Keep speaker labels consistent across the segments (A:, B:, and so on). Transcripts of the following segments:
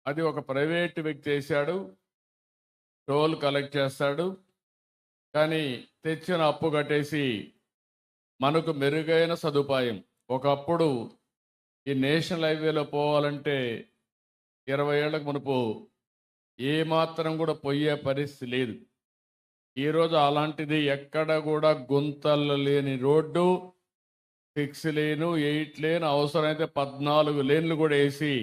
A: అది ఒక ప్రైవేట్ వ్యక్తి చేశాడు. టోల్ కలెక్ట్ చేస్తాడు. కానీ తెచ్చిన అప్పు కట్టేసి మనకు మెరుగైన సదుపాయం. ఒకప్పుడు ఈ నేషనల్ హైవేలో పోవాలంటే 20 ఏళ్లకు మునుపు ఏమాత్రం కూడా పోయే పరిస్థితి లేదు. ఈరోజు అలాంటిది ఎక్కడ కూడా గుంతలు లేని రోడ్డు, 6 లేను, 8 లేను, అవసరమైతే 14 లేన్లు కూడా వేసి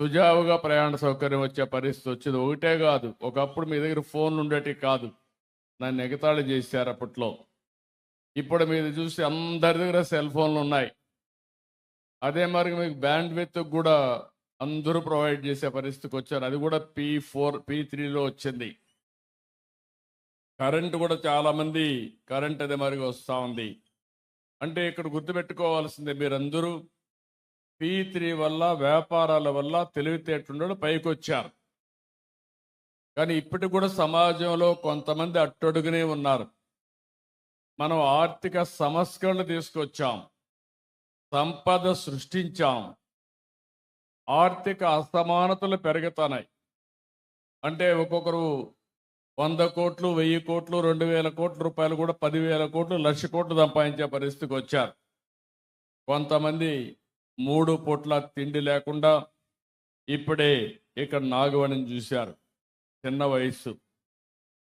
A: సుజావుగా ప్రయాణ సౌకర్యం వచ్చే పరిస్థితి వచ్చింది. ఒకటే కాదు, ఒకప్పుడు మీ దగ్గర ఫోన్లు ఉండేటి కాదు, నన్ను ఎగతాళి చేశారు అప్పట్లో. ఇప్పుడు మీరు చూసి అందరి దగ్గర సెల్ ఫోన్లు ఉన్నాయి. అదే మరి మీకు బ్యాండ్ విత్ కూడా అందరూ ప్రొవైడ్ చేసే పరిస్థితికి వచ్చారు. అది కూడా P4 P3లో వచ్చింది. కరెంటు కూడా చాలామంది కరెంట్ అదే మరిగా వస్తూ ఉంది. అంటే ఇక్కడ గుర్తుపెట్టుకోవాల్సిందే, మీరందరూ P3 వల్ల, వ్యాపారాల వల్ల తెలివితేటలు పైకి వచ్చారు. కానీ ఇప్పటికి కూడా సమాజంలో కొంతమంది అట్టడుగునే ఉన్నారు. మనం ఆర్థిక సంస్కరణలు తీసుకొచ్చాం, సంపద సృష్టించాం, ఆర్థిక అసమానతలు పెరుగుతున్నాయి. అంటే ఒక్కొక్కరు 100 కోట్లు, 1000 కోట్లు, 2000 కోట్ల రూపాయలు కూడా 10,000 కోట్లు, 1,00,000 కోట్లు సంపాదించే పరిస్థితికి వచ్చారు. కొంతమంది 3 పూట్ల తిండి లేకుండా ఇప్పుడే ఇక్కడ నాగవణిని చూశారు. చిన్న వయస్సు,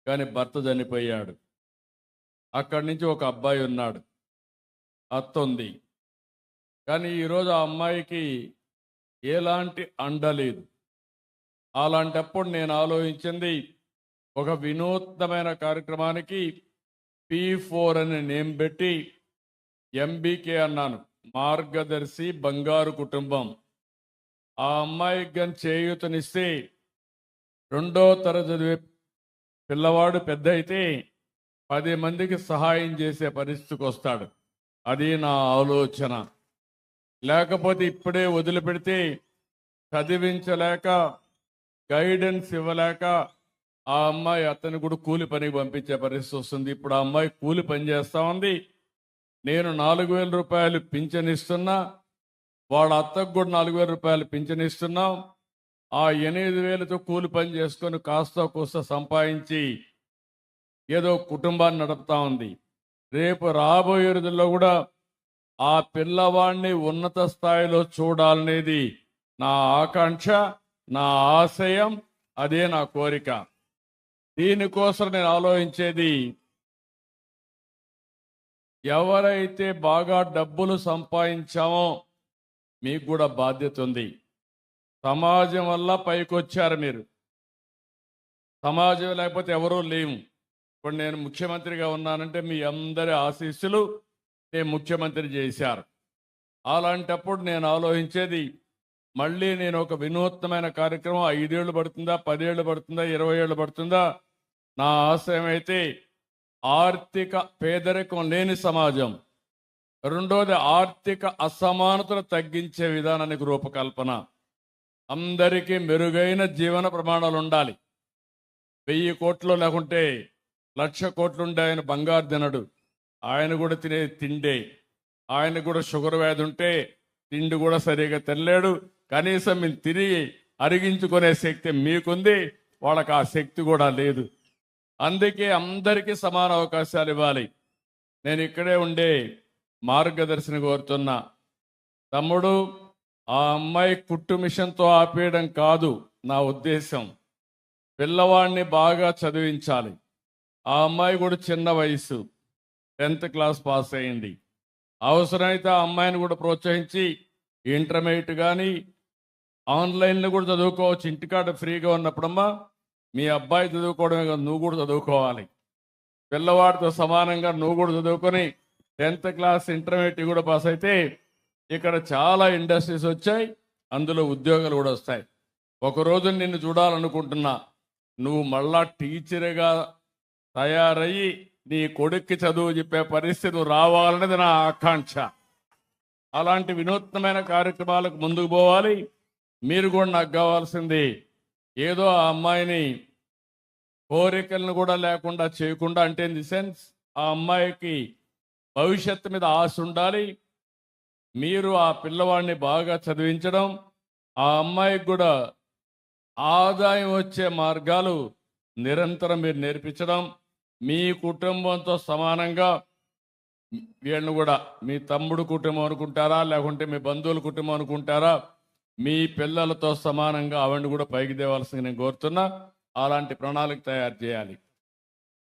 A: కానీ భర్త చనిపోయాడు. అక్కడి నుంచి ఒక అబ్బాయి ఉన్నాడు, అత్త ఉంది. కానీ ఈరోజు ఆ అమ్మాయికి ఎలాంటి అండ లేదు. అలాంటప్పుడు నేను ఆలోచించింది, ఒక వినూత్నమైన కార్యక్రమానికి P4 అని నేమ్ పెట్టి MBK అన్నాను, మార్గదర్శి బంగారు కుటుంబం. ఆ అమ్మాయికి కానీ చేయూతనిస్తే 2వ తరగతి చదివే పిల్లవాడు పెద్ద అయితే 10 మందికి సహాయం చేసే పరిస్థితికి వస్తాడు. అది నా ఆలోచన. లేకపోతే ఇప్పుడే వదిలిపెడితే చదివించలేక, గైడెన్స్ ఇవ్వలేక ఆ అమ్మాయి అతను కూడా కూలి పనికి పంపించే పరిస్థితి వస్తుంది. ఇప్పుడు ఆ అమ్మాయి కూలి పని చేస్తూ ఉంది. నేను 4,000 రూపాయలు పింఛన్ ఇస్తున్నా, వాళ్ళ అత్తకు కూడా 4,000 రూపాయలు పింఛన్ ఇస్తున్నాం. ఆ 8,000తో కూలి పని చేసుకొని కాస్త కూస్త సంపాదించి ఏదో కుటుంబాన్ని నడుపుతా ఉంది. రేపు రాబోయే రోజుల్లో కూడా ఆ పిల్లవాడిని ఉన్నత స్థాయిలో చూడాలనేది నా ఆకాంక్ష, నా ఆశయం, అదే నా కోరిక. దీనికోసం నేను ఆలోచించేది, ఎవరైతే బాగా డబ్బులు సంపాదించామో మీకు కూడా బాధ్యత ఉంది. సమాజం వల్ల పైకొచ్చారు మీరు. సమాజం లేకపోతే ఎవరూ లేము. ఇప్పుడు నేను ముఖ్యమంత్రిగా ఉన్నానంటే మీ అందరి ఆశీస్సులు నేను ముఖ్యమంత్రి చేశారు. అలాంటప్పుడు నేను ఆలోచించేది, మళ్ళీ నేను ఒక వినూత్నమైన కార్యక్రమం 5 ఏళ్ళు పడుతుందా, 10 ఏళ్ళు పడుతుందా, 20 ఏళ్ళు పడుతుందా, నా ఆశయం అయితే ఆర్థిక పేదరికం లేని సమాజం, రెండోది ఆర్థిక అసమానతలు తగ్గించే విధానానికి రూపకల్పన. అందరికీ మెరుగైన జీవన ప్రమాణాలు ఉండాలి. 1000 కోట్లు లేకుంటే 1,00,000 కోట్లు ఉండే ఆయన బంగారు తినడు, ఆయన కూడా తినే తిండే. ఆయన కూడా షుగర్ వ్యాధి ఉంటే తిండి కూడా సరిగా తినలేడు. కనీసం మీరు తిరిగి అరిగించుకునే శక్తి మీకుంది, వాళ్ళకి ఆ శక్తి కూడా లేదు. అందుకే అందరికీ సమాన అవకాశాలు ఇవ్వాలి. నేను ఇక్కడే ఉండే మార్గదర్శిని కోరుతున్నా, తమ్ముడు, ఆ అమ్మాయి కుట్టు మిషన్తో ఆపేయడం కాదు నా ఉద్దేశం. పిల్లవాడిని బాగా చదివించాలి. ఆ అమ్మాయి కూడా చిన్న వయసు, 10th క్లాస్ పాస్ అయింది. అవసరమైతే ఆ అమ్మాయిని కూడా ప్రోత్సహించి ఇంటర్మీడియట్ కానీ ఆన్లైన్లో కూడా చదువుకోవచ్చు. ఇంటికాడ ఫ్రీగా ఉన్నప్పుడమ్మా మీ అబ్బాయి చదువుకోవడమే కాదు, నువ్వు కూడా చదువుకోవాలి. పిల్లవాడితో సమానంగా నువ్వు కూడా చదువుకొని 10th క్లాస్ ఇంటర్మీడియట్ కూడా పాస్ అయితే ఇక్కడ చాలా ఇండస్ట్రీస్ వచ్చాయి, అందులో ఉద్యోగాలు కూడా వస్తాయి. ఒకరోజు నిన్ను చూడాలనుకుంటున్నా, నువ్వు మళ్ళా టీచర్గా తయారయ్యి నీ కొడుక్కి చదువు చెప్పే పరిస్థితి రావాలనేది నా ఆకాంక్ష. అలాంటి వినూత్నమైన కార్యక్రమాలకు ముందుకు పోవాలి. మీరు కూడా నాకు కావాల్సింది, ఏదో ఆ అమ్మాయిని కోరికలను కూడా లేకుండా చేయకుండా, అంటే ఇన్ ది సెన్స్ ఆ అమ్మాయికి భవిష్యత్తు మీద ఆశ ఉండాలి. మీరు ఆ పిల్లవాడిని బాగా చదివించడం, ఆ అమ్మాయికి కూడా ఆదాయం వచ్చే మార్గాలు నిరంతరం మీరు నేర్పించడం, మీ కుటుంబంతో సమానంగా వీళ్ళని కూడా మీ తమ్ముడు కుటుంబం అనుకుంటారా, లేకుంటే మీ బంధువుల కుటుంబం అనుకుంటారా, మీ పిల్లలతో సమానంగా ఆవిడని కూడా పైకి తేవాల్సింది నేను కోరుతున్నా. అలాంటి ప్రణాళిక తయారు చేయాలి.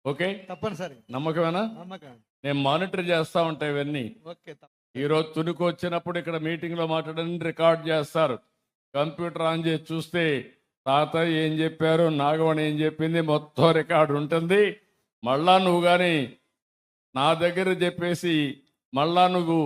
A: ఓకే,
B: తప్పనిసరి
A: నమ్మకమేనా?
B: నమ్మకం.
A: నేను మానిటర్ చేస్తా ఉంటా ఇవన్నీ.
B: ఓకే
A: ఈరోజు తునికి వచ్చినప్పుడు ఇక్కడ మీటింగ్లో మాట్లాడని రికార్డ్ చేస్తారు. కంప్యూటర్ ఆన్ చేసి చూస్తే తాతయ్య ఏం చెప్పారు, నాగవణి ఏం చెప్పింది, మొత్తం రికార్డు ఉంటుంది. మళ్ళా నువ్వు కానీ నా దగ్గర చెప్పేసి మళ్ళా నువ్వు